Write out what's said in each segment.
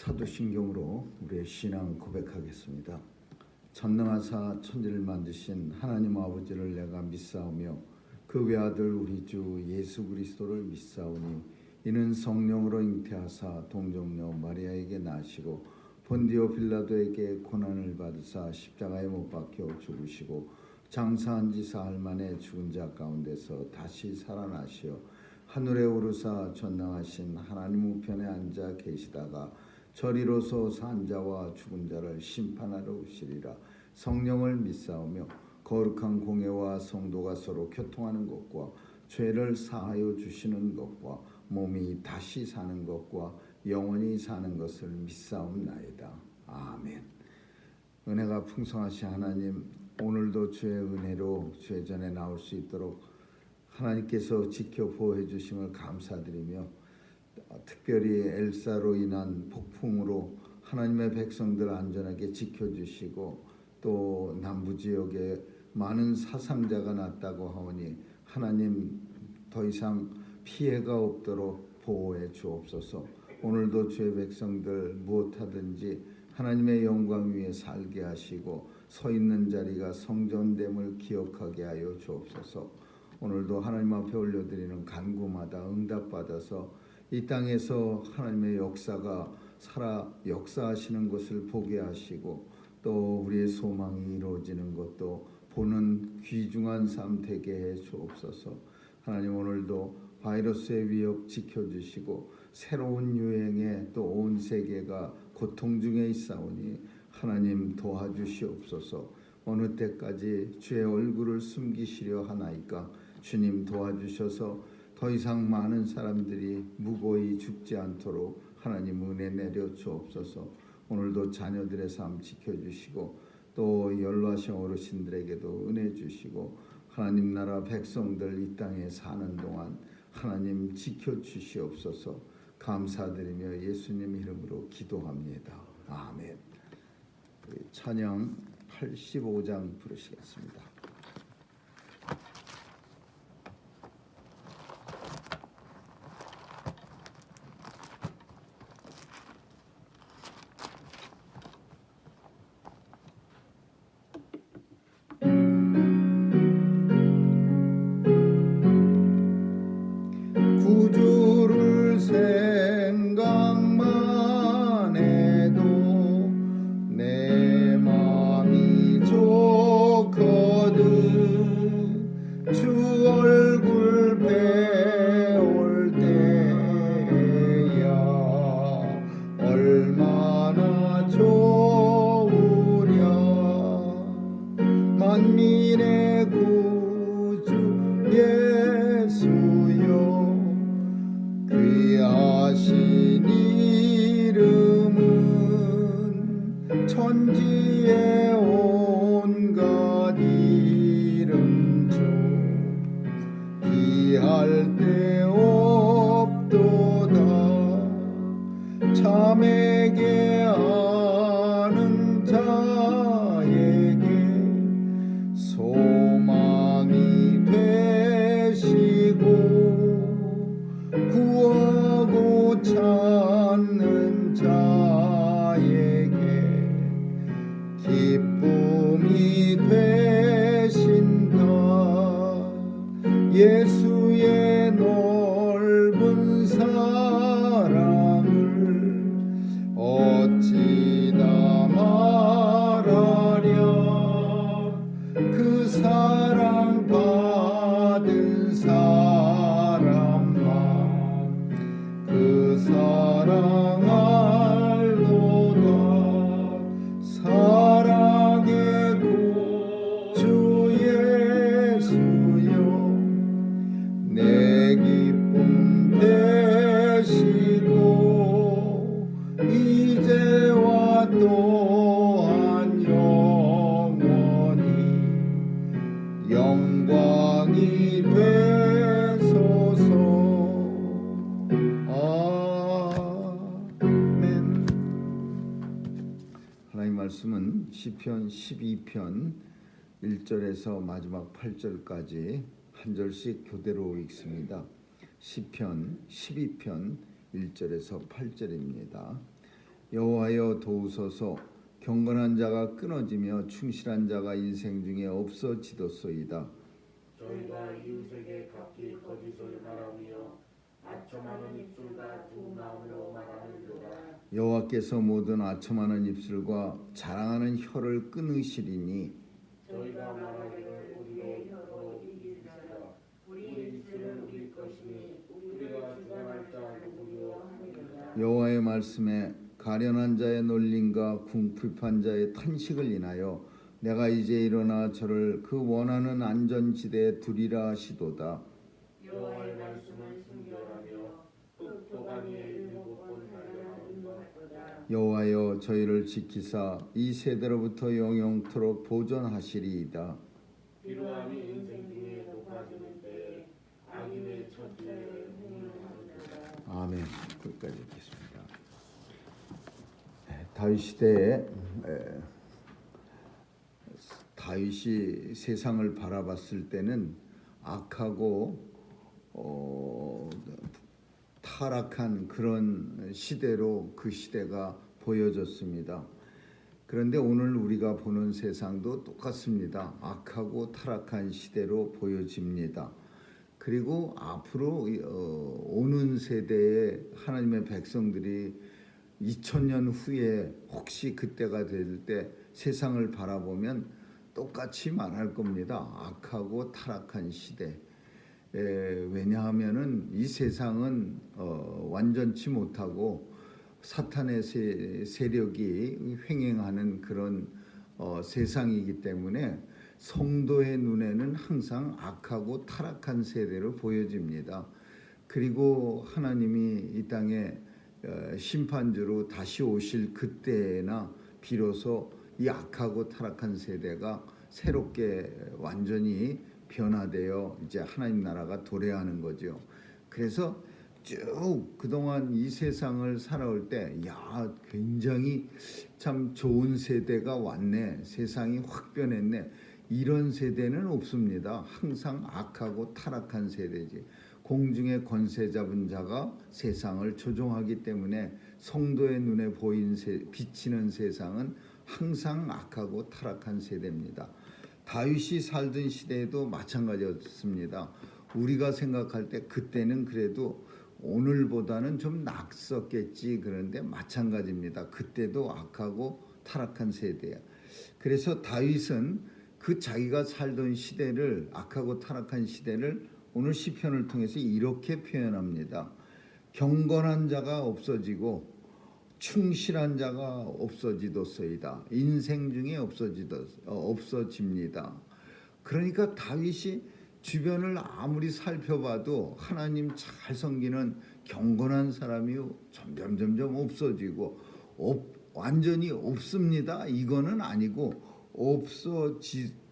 사도신경으로 우리의 신앙 고백하겠습니다. 전능하사 천지를 만드신 하나님 아버지를 내가 믿사오며 그 외아들 우리 주 예수 그리스도를 믿사오니 이는 성령으로 잉태하사 동정녀 마리아에게 나시고 본디오 빌라도에게 고난을 받으사 십자가에 못 박혀 죽으시고 장사한 지 사흘 만에 죽은 자 가운데서 다시 살아나시어 하늘에 오르사 전능하신 하나님 우편에 앉아 계시다가 저리로서 산 자와 죽은 자를 심판하러 오시리라. 성령을 믿사오며 거룩한 공예와 성도가 서로 교통하는 것과 죄를 사하여 주시는 것과 몸이 다시 사는 것과 영원히 사는 것을 믿사옵나이다. 아멘. 은혜가 풍성하신 하나님, 오늘도 주의 은혜로 주의 전에 나올 수 있도록 하나님께서 지켜 보호해 주심을 감사드리며, 특별히 엘사로 인한 폭풍으로 하나님의 백성들 안전하게 지켜주시고 또 남부지역에 많은 사상자가 났다고 하오니 하나님 더 이상 피해가 없도록 보호해 주옵소서. 오늘도 주의 백성들 무엇하든지 하나님의 영광 위에 살게 하시고 서 있는 자리가 성전됨을 기억하게 하여 주옵소서. 오늘도 하나님 앞에 올려드리는 간구마다 응답받아서 이 땅에서 하나님의 역사가 살아 역사하시는 것을 보게 하시고 또 우리의 소망이 이루어지는 것도 보는 귀중한 삶 되게 해 주옵소서. 하나님, 오늘도 바이러스의 위협 지켜주시고 새로운 유행에 또 온 세계가 고통 중에 있사오니 하나님 도와주시옵소서. 어느 때까지 주의 얼굴을 숨기시려 하나이까 주님 도와주셔서 더 이상 많은 사람들이 무고히 죽지 않도록 하나님 은혜 내려 주옵소서. 오늘도 자녀들의 삶 지켜주시고 또 연로하신 어르신들에게도 은혜 주시고 하나님 나라 백성들 이 땅에 사는 동안 하나님 지켜주시옵소서. 감사드리며 예수님 이름으로 기도합니다. 아멘. 찬양 85장 부르시겠습니다. 구주를 생각만 해도 내 맘이 좋거든. 주 얼굴 배울 때야 얼마나 좋으랴. 만민의 구주 예수여, 귀하신 이름은 천지의 온갖 이름 중 비할 데 없도다. 참에게 아는 자에게 소망이 되시고 구하고 찾는 자에게 기쁨이 되신다. 예수의 넓은 사랑을 어찌다 말하랴. 그 사랑 받은 사람만 그 사랑 알도다. 사랑의 구주 예수여, 내 기쁨 되시고 이제와 또한 영원히 영광이 되소서. 아멘. 하나님 말씀은 시편 12편 1절에서 마지막 8절까지 한 절씩 교대로 읽습니다. 시편 12편 1절에서 8절입니다. 여호와여 도우소서. 경건한 자가 끊어지며 충실한 자가 인생 중에 없어지도소이다. 저희가 이웃에게 각기 거짓을 말하며 아첨하는 입술과 두 마음으로 말하는도다. 여호와께서 모든 아첨하는 입술과 자랑하는 혀를 끊으시리니 저희가 말하기를 우리의 혀로 이길지라. 우리 입술은 우리 것이니 우리가 주관할 자 누구요 하느니라. 여호와의 말씀에 가련한 자의 놀림과 궁핍한 자의 탄식을 인하여 내가 이제 일어나 저를 그 원하는 안전지대에 두리라 하시도다. 여호와의 말씀은 순결하며 흙 도가니에 일곱 번 달려 인도하도다. 여호와여 저희를 지키사 이 세대로부터 영영토록 보존하시리이다. 비로함이 인생 중에 높아지는 때에 악인의 처지를 행하도다. 아멘. 끝까지 읽겠습니다. 다윗 시대에 다윗이 세상을 바라봤을 때는 악하고 타락한 그런 시대로 그 시대가 보여졌습니다. 그런데 오늘 우리가 보는 세상도 똑같습니다. 악하고 타락한 시대로 보여집니다. 그리고 앞으로 오는 세대의 하나님의 백성들이 2000년 후에 혹시 그때가 될 때 세상을 바라보면 똑같이 말할 겁니다. 악하고 타락한 시대. 왜냐하면은 이 세상은 완전치 못하고 사탄의 세력이 횡행하는 그런 세상이기 때문에 성도의 눈에는 항상 악하고 타락한 세대로 보여집니다. 그리고 하나님이 이 땅에 심판주로 다시 오실 그때나 비로소 이 악하고 타락한 세대가 새롭게 완전히 변화되어 이제 하나님 나라가 도래하는 거죠. 그래서 쭉 그동안 이 세상을 살아올 때 야 굉장히 참 좋은 세대가 왔네. 세상이 확 변했네. 이런 세대는 없습니다. 항상 악하고 타락한 세대지. 공중의 권세 잡은 자가 세상을 조종하기 때문에 성도의 눈에 비치는 세상은 항상 악하고 타락한 세대입니다. 다윗이 살던 시대에도 마찬가지였습니다. 우리가 생각할 때 그때는 그래도 오늘보다는 좀 낫었겠지. 그런데 마찬가지입니다. 그때도 악하고 타락한 세대야. 그래서 다윗은 그 자기가 살던 시대를, 악하고 타락한 시대를 오늘 시편을 통해서 이렇게 표현합니다. 경건한 자가 없어지고 충실한 자가 없어지도소이다. 인생 중에 없어집니다. 그러니까 다윗이 주변을 아무리 살펴봐도 하나님 잘 섬기는 경건한 사람이 점점 없어지고 완전히 없습니다. 이거는 아니고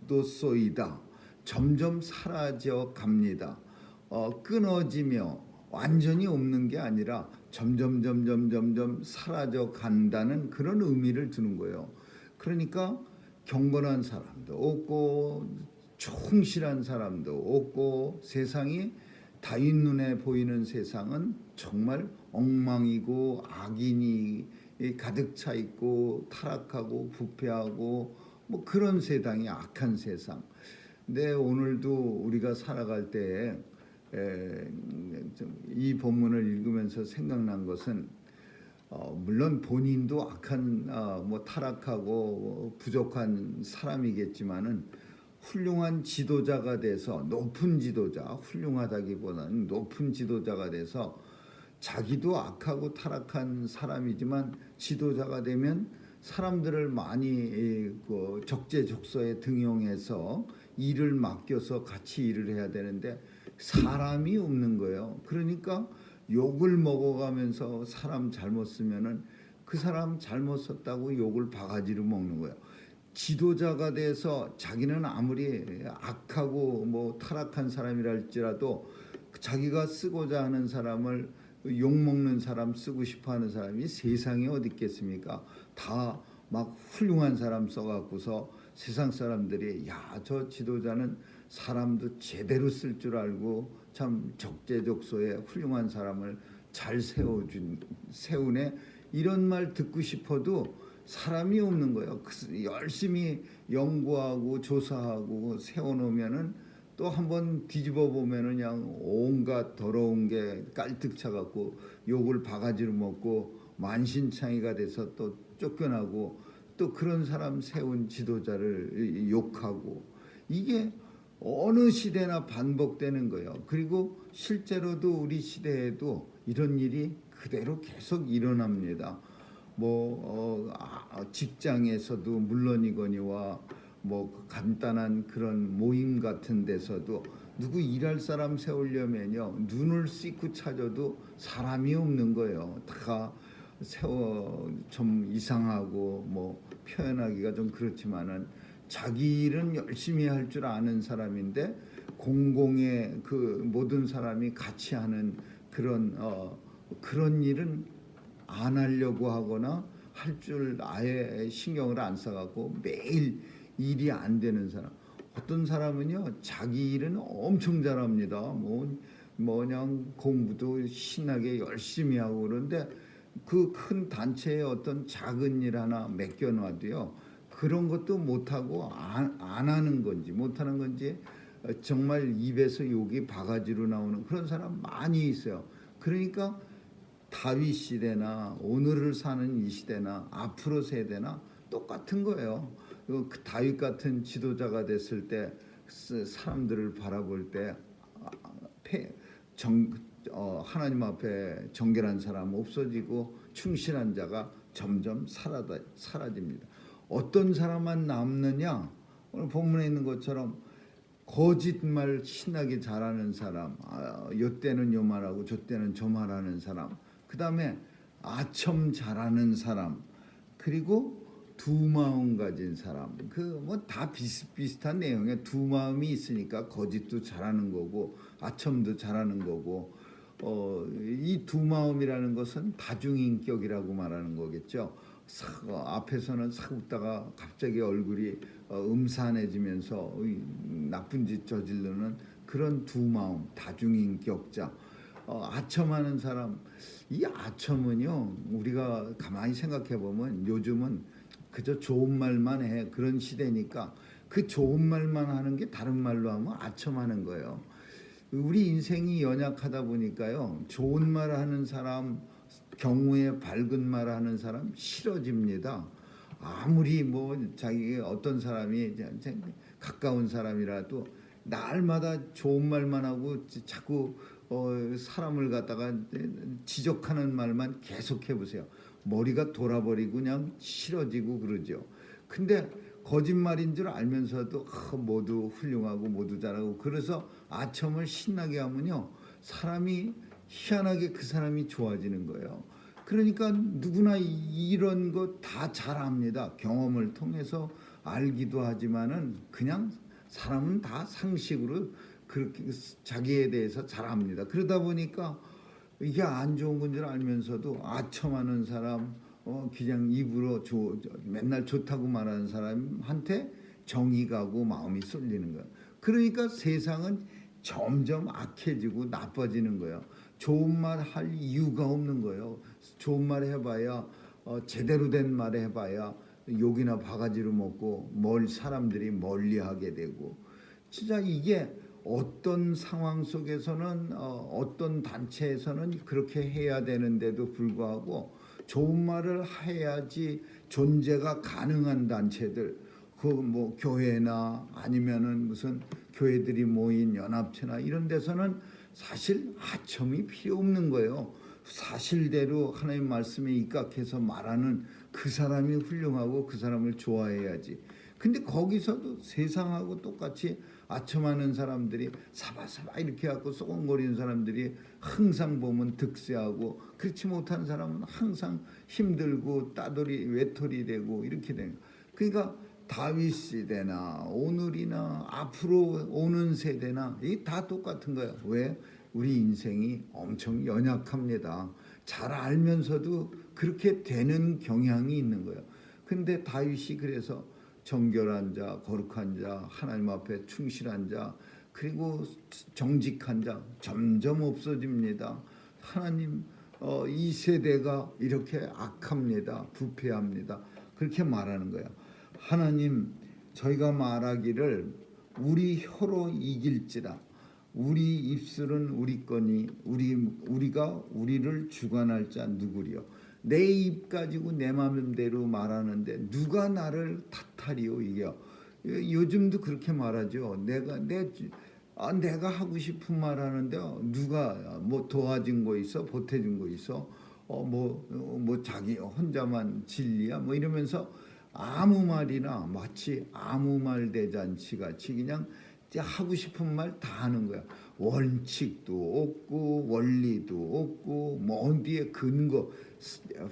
없어지도소이다. 점점 사라져 갑니다. 끊어지며 완전히 없는 게 아니라 점점 사라져 간다는 그런 의미를 두는 거예요. 그러니까 경건한 사람도 없고 충실한 사람도 없고 세상이 다윗 눈에 보이는 세상은 정말 엉망이고 악인이 가득 차 있고 타락하고 부패하고 뭐 그런 세상이 악한 세상. 근데 오늘도 우리가 살아갈 때 이 본문을 읽으면서 생각난 것은 물론 본인도 악한 뭐 타락하고 부족한 사람이겠지만은 훌륭한 지도자가 돼서 높은 지도자, 훌륭하다기보다는 높은 지도자가 돼서 자기도 악하고 타락한 사람이지만 지도자가 되면 사람들을 많이 적재적소에 등용해서 일을 맡겨서 같이 일을 해야 되는데 사람이 없는 거예요. 그러니까 욕을 먹어가면서 사람 잘못 쓰면은 그 사람 잘못 썼다고 욕을 바가지로 먹는 거예요. 지도자가 돼서 자기는 아무리 악하고 뭐 타락한 사람이랄지라도 자기가 쓰고자 하는 사람을 욕먹는 사람, 쓰고 싶어하는 사람이 세상에 어디 있겠습니까? 다 막 훌륭한 사람 써갖고서 세상 사람들이 야, 저 지도자는 사람도 제대로 쓸 줄 알고 참 적재적소에 훌륭한 사람을 잘 세우네. 이런 말 듣고 싶어도 사람이 없는 거예요. 열심히 연구하고 조사하고 세워놓으면은 또 한번 뒤집어 보면은 그냥 온갖 더러운 게 깔뜩 차갖고 욕을 바가지로 먹고 만신창이가 돼서 또 쫓겨나고 또 그런 사람 세운 지도자를 욕하고 이게 어느 시대나 반복되는 거예요. 그리고 실제로도 우리 시대에도 이런 일이 그대로 계속 일어납니다. 직장에서도 물론이거니와 간단한 그런 모임 같은 데서도 누구 일할 사람 세우려면요 눈을 씻고 찾아도 사람이 없는 거예요. 다 세워 좀 이상하고 표현하기가 좀 그렇지만은 자기 일은 열심히 할 줄 아는 사람인데 공공의 그 모든 사람이 같이 하는 그런 일은 안 하려고 하거나 할 줄 아예 신경을 안 써갖고 매일 일이 안 되는 사람. 어떤 사람은요 자기 일은 엄청 잘합니다. 그냥 공부도 신나게 열심히 하고 그런데 그 큰 단체의 어떤 작은 일 하나 맡겨놔도요 그런 것도 못하고 안 하는 건지 못하는 건지 정말 입에서 욕이 바가지로 나오는 그런 사람 많이 있어요. 그러니까 다윗 시대나 오늘을 사는 이 시대나 앞으로 세대나 똑같은 거예요. 그 다윗 같은 지도자가 됐을 때 사람들을 바라볼 때 하나님 앞에 정결한 사람 없어지고 충실한 자가 점점 사라집니다. 어떤 사람만 남느냐? 오늘 본문에 있는 것처럼 거짓말 신나게 잘하는 사람, 요 때는 요 말하고 저 때는 저 말하는 사람, 그 다음에 아첨 잘하는 사람, 그리고 두 마음 가진 사람. 다 비슷비슷한 내용에 두 마음이 있으니까 거짓도 잘하는 거고 아첨도 잘하는 거고 이 두 마음이라는 것은 다중인격이라고 말하는 거겠죠. 앞에서는 싹 웃다가 갑자기 얼굴이 음산해지면서 나쁜 짓 저지르는 그런 두 마음, 다중인격자. 아첨하는 사람, 이 아첨은요 우리가 가만히 생각해 보면 요즘은 그저 좋은 말만 해 그런 시대니까 그 좋은 말만 하는 게 다른 말로 하면 아첨하는 거예요. 우리 인생이 연약하다 보니까요 좋은 말 하는 사람, 경우에 밝은 말 하는 사람 싫어집니다. 아무리 자기 어떤 사람이 가까운 사람이라도 날마다 좋은 말만 하고 자꾸 사람을 갖다가 지적하는 말만 계속해 보세요. 머리가 돌아버리고 그냥 싫어지고 그러죠. 근데 거짓말인 줄 알면서도 모두 훌륭하고 모두 잘하고 그래서 아첨을 신나게 하면요 사람이 희한하게 그 사람이 좋아지는 거예요. 그러니까 누구나 이런 거 다 잘합니다. 경험을 통해서 알기도 하지만은 그냥 사람은 다 상식으로 그렇게 자기에 대해서 잘합니다. 그러다 보니까 이게 안 좋은 건 줄 알면서도 아첨하는 사람, 그냥 입으로 맨날 좋다고 말하는 사람한테 정이 가고 마음이 쏠리는 거예요. 그러니까 세상은 점점 악해지고 나빠지는 거예요. 좋은 말 할 이유가 없는 거예요. 좋은 말 해봐야 제대로 된 말 해봐야 욕이나 바가지로 먹고 사람들이 멀리하게 되고 진짜 이게 어떤 상황 속에서는 어떤 단체에서는 그렇게 해야 되는데도 불구하고 좋은 말을 해야지 존재가 가능한 단체들 교회나 아니면은 무슨 교회들이 모인 연합체나 이런 데서는 사실 아첨이 필요 없는 거예요. 사실대로 하나님 말씀에 입각해서 말하는 그 사람이 훌륭하고 그 사람을 좋아해야지. 근데 거기서도 세상하고 똑같이 아첨하는 사람들이 사바사바 이렇게 갖고 쏘곤거리는 사람들이 항상 보면 득세하고 그렇지 못한 사람은 항상 힘들고 외톨이 되고 이렇게 되는 거예요. 그러니까 다윗 시대나 오늘이나 앞으로 오는 세대나 이게 다 똑같은 거예요. 왜? 우리 인생이 엄청 연약합니다. 잘 알면서도 그렇게 되는 경향이 있는 거예요. 근데 다윗이 그래서 정결한 자, 거룩한 자, 하나님 앞에 충실한 자, 그리고 정직한 자 점점 없어집니다. 하나님 이 세대가 이렇게 악합니다. 부패합니다. 그렇게 말하는 거예요. 하나님, 저희가 말하기를 우리 혀로 이길지라 우리 입술은 우리 거니 우리가 우리를 주관할 자 누구리요. 내 입 가지고 내 마음대로 말하는데 누가 나를 탓하리요. 이게 요즘도 그렇게 말하죠. 내가 하고 싶은 말 하는데 누가 뭐 도와준 거 있어, 보태준 거 있어, 뭐 자기 혼자만 진리야, 뭐 이러면서 아무 말이나 마치 아무 말 대잔치 같이 그냥 하고 싶은 말 다 하는 거야. 원칙도 없고 원리도 없고 뭐 어디에 근거,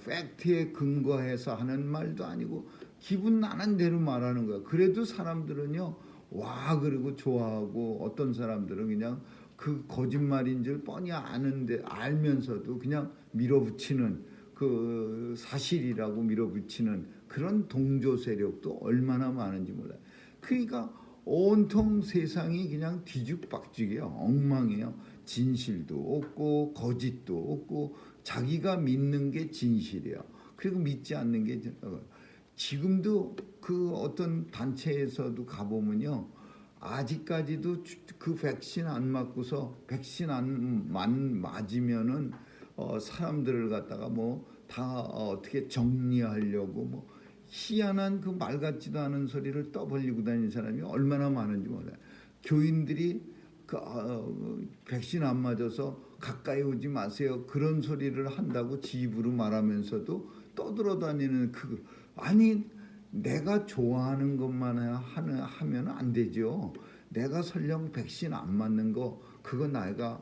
팩트에 근거해서 하는 말도 아니고 기분 나는 대로 말하는 거야. 그래도 사람들은요 와 그러고 좋아하고, 어떤 사람들은 그냥 그 거짓말인 줄 뻔히 아는데 알면서도 그냥 밀어붙이는, 그 사실이라고 밀어붙이는 그런 동조 세력도 얼마나 많은지 몰라요. 그러니까 온통 세상이 그냥 뒤죽박죽이에요. 엉망이에요. 진실도 없고 거짓도 없고 자기가 믿는 게 진실이에요. 그리고 믿지 않는 게 지금도 그 어떤 단체에서도 가보면요, 아직까지도 그 백신 안 맞고서 백신 안 맞으면은 사람들을 갖다가 뭐 다 어떻게 정리하려고 뭐 희한한 그 말 같지도 않은 소리를 떠벌리고 다니는 사람이 얼마나 많은지 몰라요. 교인들이 백신 안 맞아서 가까이 오지 마세요 그런 소리를 한다고 지 입으로 말하면서도 떠들어다니는 아니, 내가 좋아하는 것만 하면 안 되죠. 내가 설령 백신 안 맞는 거 그거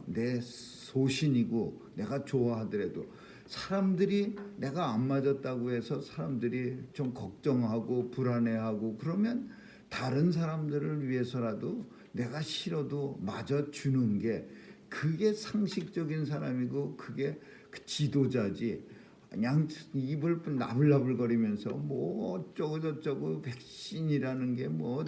내 소신이고 내가 좋아하더라도 사람들이 내가 안 맞았다고 해서 사람들이 좀 걱정하고 불안해하고 그러면 다른 사람들을 위해서라도 내가 싫어도 맞아주는 게 그게 상식적인 사람이고 그게 그 지도자지. 그냥 입을 나불나불거리면서 뭐 어쩌고 저쩌고 백신이라는 게 뭐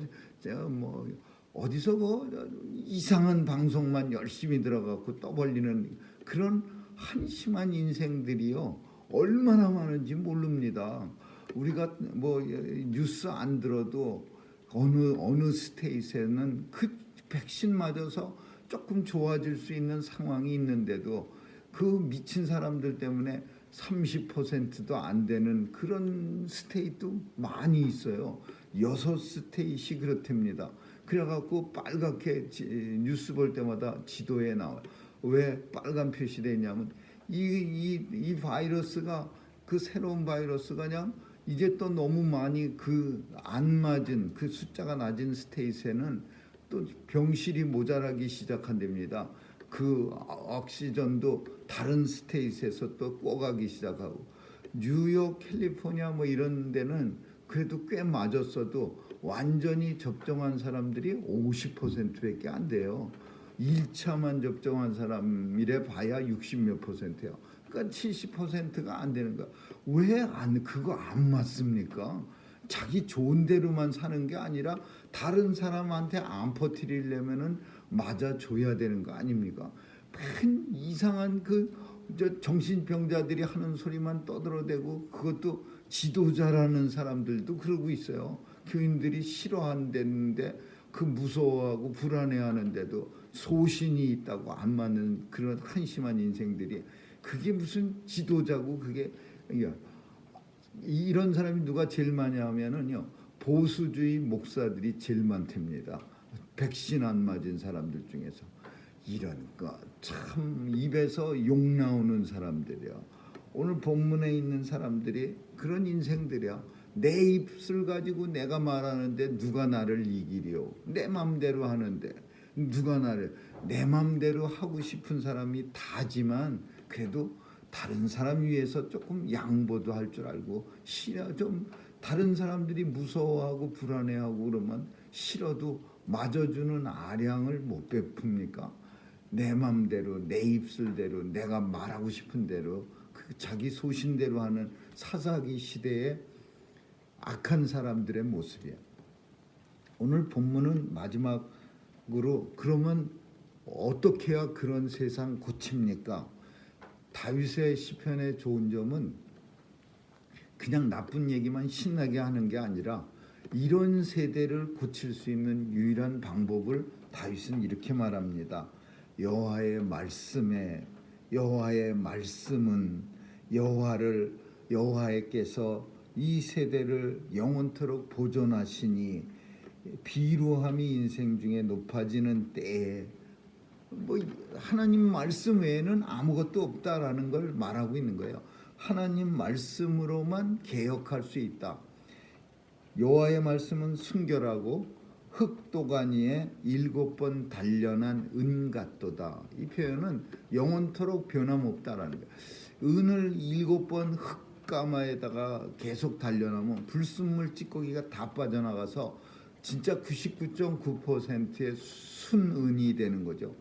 어디서 이상한 방송만 열심히 들어가고 떠벌리는 그런 한심한 인생들이요 얼마나 많은지 모릅니다. 우리가 뭐 뉴스 안 들어도 어느 스테이트에는 그 백신 맞아서 조금 좋아질 수 있는 상황이 있는데도 그 미친 사람들 때문에 30%도 안 되는 그런 스테이트도 많이 있어요. 6스테이트이 그렇답니다. 그래갖고 빨갛게 뉴스 볼 때마다 지도에 나와요. 왜 빨간 표시되어 있냐면 이 바이러스가, 그 새로운 바이러스가 그냥 이제 또 너무 많이 그 안 맞은 그 숫자가 낮은 스테이트에는 또 병실이 모자라기 시작한답니다. 그 옥시전도 다른 스테이트에서 또 꿔가기 시작하고, 뉴욕, 캘리포니아 뭐 이런 데는 그래도 꽤 맞았어도 완전히 접종한 사람들이 50%밖에 안 돼요. 1차만 접종한 사람이래 봐야 60몇 %예요. 그러니까 70%가 안 되는 거야. 왜 그거 안 맞습니까? 자기 좋은 대로만 사는 게 아니라 다른 사람한테 안 퍼뜨리려면은 맞아줘야 되는 거 아닙니까? 큰 이상한 정신병자들이 하는 소리만 떠들어대고, 그것도 지도자라는 사람들도 그러고 있어요. 교인들이 싫어한다는데 그 무서워하고 불안해하는데도 소신이 있다고 안 맞는 그런 한심한 인생들이, 그게 무슨 지도자고. 그게 이런 사람이 누가 제일 많이 하면은요, 보수주의 목사들이 제일 많답니다. 백신 안 맞은 사람들 중에서. 이런 거 참 입에서 욕 나오는 사람들이야. 오늘 본문에 있는 사람들이 그런 인생들이야. 내 입술 가지고 내가 말하는데 누가 나를 이기려. 내 맘대로 하는데 누가 나를. 내 맘대로 하고 싶은 사람이 다지만 그래도 다른 사람 위해서 조금 양보도 할 줄 알고, 좀 다른 사람들이 무서워하고 불안해하고 그러면 싫어도 맞아주는 아량을 못 베풉니까? 내 맘대로 내 입술대로 내가 말하고 싶은 대로 그 자기 소신대로 하는 사사기 시대의 악한 사람들의 모습이야. 오늘 본문은 마지막으로, 그러면 어떻게 해야 그런 세상 고칩니까? 다윗의 시편의 좋은 점은 그냥 나쁜 얘기만 신나게 하는 게 아니라 이런 세대를 고칠 수 있는 유일한 방법을 다윗은 이렇게 말합니다. 여호와의 말씀은 여호와께서 이 세대를 영원토록 보존하시니 비루함이 인생 중에 높아지는 때에 하나님 말씀 외에는 아무것도 없다라는 걸 말하고 있는 거예요. 하나님 말씀으로만 개혁할 수 있다. 여호와의 말씀은 순결하고 흙도가니에 7번 단련한 은 같도다. 이 표현은 영원토록 변함없다라는 거예요. 은을 7번 흙가마에다가 계속 단련하면 불순물 찌꺼기가 다 빠져나가서 진짜 99.9%의 순은이 되는 거죠.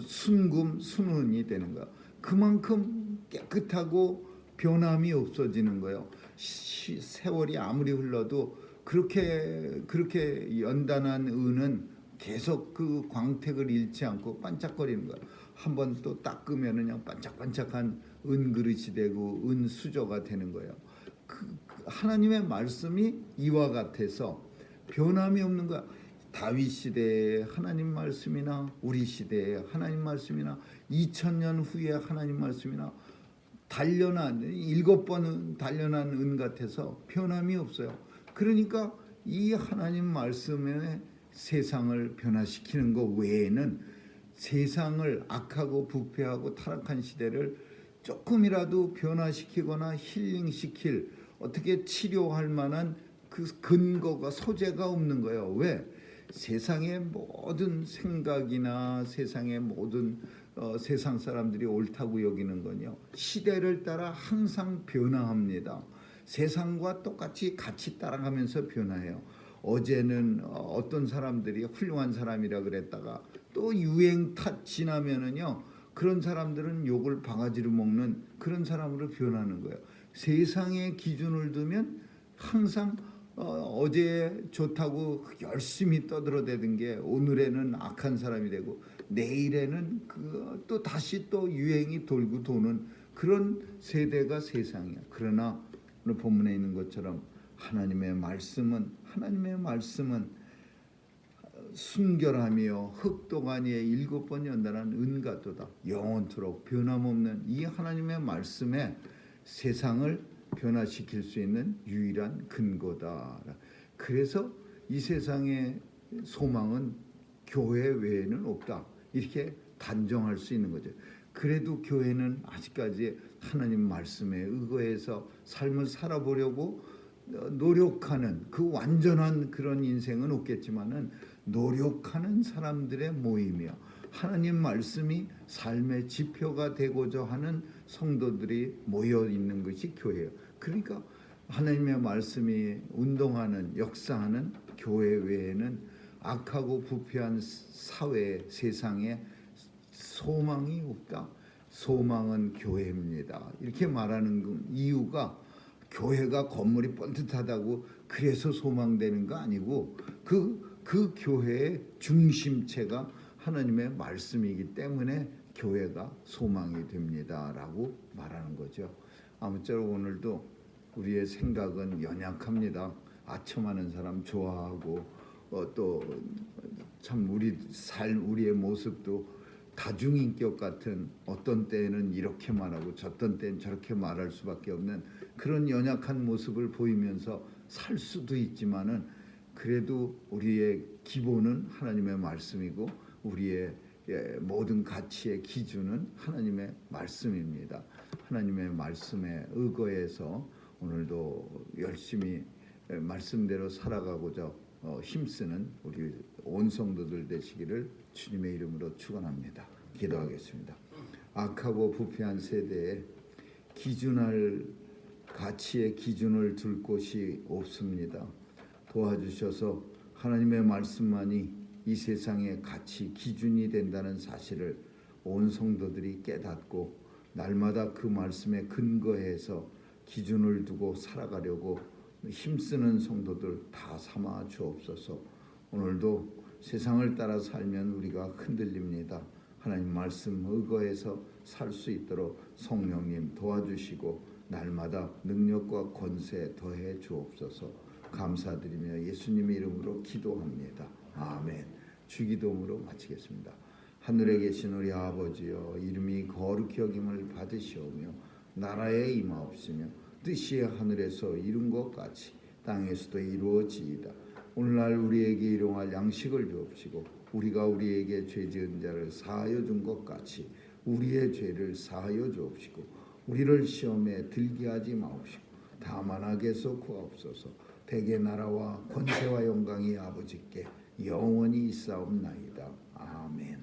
순은이 되는 거야. 그만큼 깨끗하고 변함이 없어지는 거예요. 세월이 아무리 흘러도 그렇게 연단한 은은 계속 그 광택을 잃지 않고 반짝거리는 거예요. 한번 또 닦으면은 그냥 반짝반짝한 은 그릇이 되고 은 수저가 되는 거예요. 하나님의 말씀이 이와 같아서 변함이 없는 거야. 다윗 시대의 하나님 말씀이나 우리 시대의 하나님 말씀이나 2000년 후에 하나님 말씀이나 7번 단련한 은 같아서 변함이 없어요. 그러니까 이 하나님 말씀의 세상을 변화시키는 것 외에는 세상을 악하고 부패하고 타락한 시대를 조금이라도 변화시키거나 힐링시킬 어떻게 치료할 만한 그 근거가 소재가 없는 거예요. 왜? 세상의 모든 생각이나 세상의 모든 세상 사람들이 옳다고 여기는 건요, 시대를 따라 항상 변화합니다. 세상과 똑같이 같이 따라가면서 변화해요. 어제는 어떤 사람들이 훌륭한 사람이라 그랬다가 또 유행 탓 지나면은요, 그런 사람들은 욕을 바가지로 먹는 그런 사람으로 변하는 거예요. 세상의 기준을 두면 항상 어제 좋다고 열심히 떠들어대던 게 오늘에는 악한 사람이 되고 내일에는 또 다시 또 유행이 돌고 도는 그런 세대가 세상이야. 그러나 오늘 본문에 있는 것처럼 하나님의 말씀은 순결하며 흙도가니에 7번 연단한 은 같도다. 영원토록 변함없는 이 하나님의 말씀에 세상을 변화시킬 수 있는 유일한 근거다. 그래서 이 세상의 소망은 교회 외에는 없다. 이렇게 단정할 수 있는 거죠. 그래도 교회는 아직까지 하나님 말씀에 의거해서 삶을 살아보려고 노력하는 그 완전한 그런 인생은 없겠지만은 노력하는 사람들의 모임이요. 하나님 말씀이 삶의 지표가 되고자 하는 성도들이 모여 있는 것이 교회예요. 그러니까 하나님의 말씀이 운동하는 역사하는 교회 외에는 악하고 부패한 사회 세상에 소망이 없다. 소망은 교회입니다. 이렇게 말하는 이유가 교회가 건물이 번듯하다고 그래서 소망되는 거 아니고 그 교회의 중심체가 하나님의 말씀이기 때문에 교회가 소망이 됩니다라고 말하는 거죠. 아무쪼록 오늘도 우리의 생각은 연약합니다. 아첨하는 사람 좋아하고 또 참 우리의 모습도 다중인격 같은 어떤 때는 이렇게 말하고 저떤 때는 저렇게 말할 수밖에 없는 그런 연약한 모습을 보이면서 살 수도 있지만은 그래도 우리의 기본은 하나님의 말씀이고 우리의 모든 가치의 기준은 하나님의 말씀입니다. 하나님의 말씀에 의거해서 오늘도 열심히 말씀대로 살아가고자 힘쓰는 우리 온 성도들 되시기를 주님의 이름으로 축원합니다. 기도하겠습니다. 악하고 부패한 세대에 기준할 가치의 기준을 둘 곳이 없습니다. 도와주셔서 하나님의 말씀만이 이 세상의 가치 기준이 된다는 사실을 온 성도들이 깨닫고 날마다 그 말씀에 근거해서 기준을 두고 살아가려고 힘쓰는 성도들 다 삼아 주옵소서. 오늘도 세상을 따라 살면 우리가 흔들립니다. 하나님 말씀 의거해서 살 수 있도록 성령님 도와주시고 날마다 능력과 권세 더해 주옵소서. 감사드리며 예수님의 이름으로 기도합니다. 아멘. 주기도문으로 마치겠습니다. 하늘에 계신 우리 아버지여, 이름이 거룩히 여김을 받으시오며 나라에 임하옵시며 뜻이 하늘에서 이룬 것 같이 땅에서도 이루어지이다. 오늘날 우리에게 일용할 양식을 주옵시고 우리가 우리에게 죄 지은 자를 사하여 준 것 같이 우리의 죄를 사하여 주옵시고 우리를 시험에 들게 하지 마옵시고 다만 악에서 구하옵소서. 대개 나라와 권세와 영광이 아버지께 영원히 있사옵나이다. 아멘.